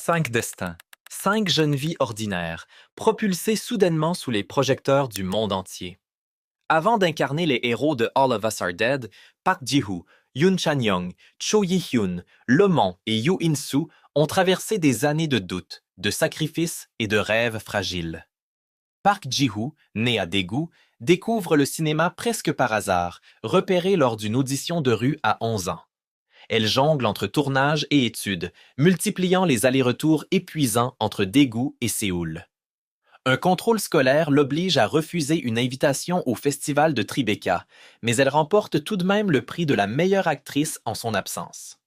5 destins, 5 jeunes vies ordinaires, propulsées soudainement sous les projecteurs du monde entier. Avant d'incarner les héros de All of Us Are Dead, Park Ji-woo, Yoon Chan-young, Cho Yi-hyun, Lemon et Yoo In-soo ont traversé des années de doutes, de sacrifices et de rêves fragiles. Park Ji-woo, né à Daegu, découvre le cinéma presque par hasard, repéré lors d'une audition de rue à 11 ans. Elle jongle entre tournage et études, multipliant les allers-retours épuisants entre Daegu et Séoul. Un contrôle scolaire l'oblige à refuser une invitation au festival de Tribeca, mais elle remporte tout de même le prix de la meilleure actrice en son absence.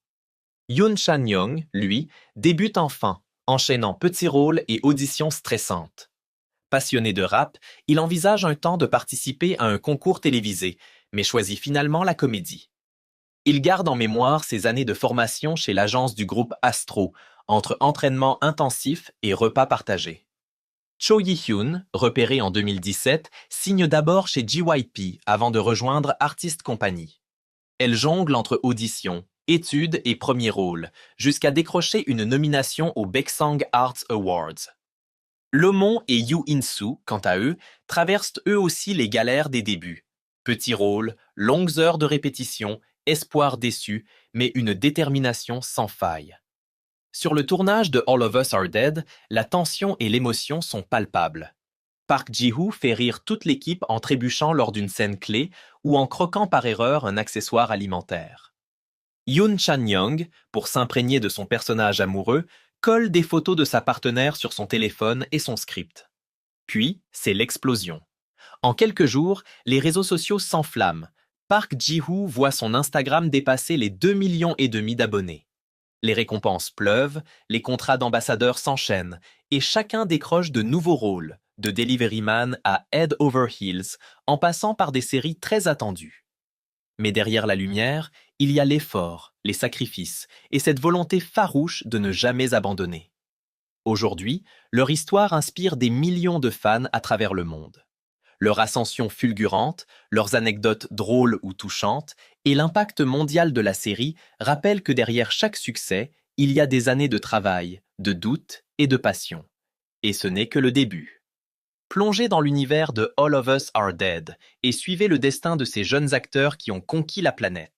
Yoon Chan-young, lui, débute enfant, enchaînant petits rôles et auditions stressantes. Passionné de rap, il envisage un temps de participer à un concours télévisé, mais choisit finalement la comédie. Il garde en mémoire ses années de formation chez l'agence du groupe Astro, entre entraînement intensif et repas partagés. Cho Yi-hyun, repéré en 2017, signe d'abord chez JYP avant de rejoindre Artist Company. Elle jongle entre auditions, études et premiers rôles, jusqu'à décrocher une nomination aux Baeksang Arts Awards. Lemon et Yoo In-soo, quant à eux, traversent eux aussi les galères des débuts. Petits rôles, longues heures de répétition, espoir déçu, mais une détermination sans faille. Sur le tournage de All of Us Are Dead, la tension et l'émotion sont palpables. Park Ji-woo fait rire toute l'équipe en trébuchant lors d'une scène clé ou en croquant par erreur un accessoire alimentaire. Yoon Chan-young, pour s'imprégner de son personnage amoureux, colle des photos de sa partenaire sur son téléphone et son script. Puis, c'est l'explosion. En quelques jours, les réseaux sociaux s'enflamment. Park Ji-woo voit son Instagram dépasser les 2,5 millions d'abonnés. Les récompenses pleuvent, les contrats d'ambassadeurs s'enchaînent, et chacun décroche de nouveaux rôles, de Delivery Man à Head Over Heels, en passant par des séries très attendues. Mais derrière la lumière, il y a l'effort, les sacrifices, et cette volonté farouche de ne jamais abandonner. Aujourd'hui, leur histoire inspire des millions de fans à travers le monde. Leur ascension fulgurante, leurs anecdotes drôles ou touchantes, et l'impact mondial de la série rappellent que derrière chaque succès, il y a des années de travail, de doute et de passion. Et ce n'est que le début. Plongez dans l'univers de All of Us Are Dead et suivez le destin de ces jeunes acteurs qui ont conquis la planète.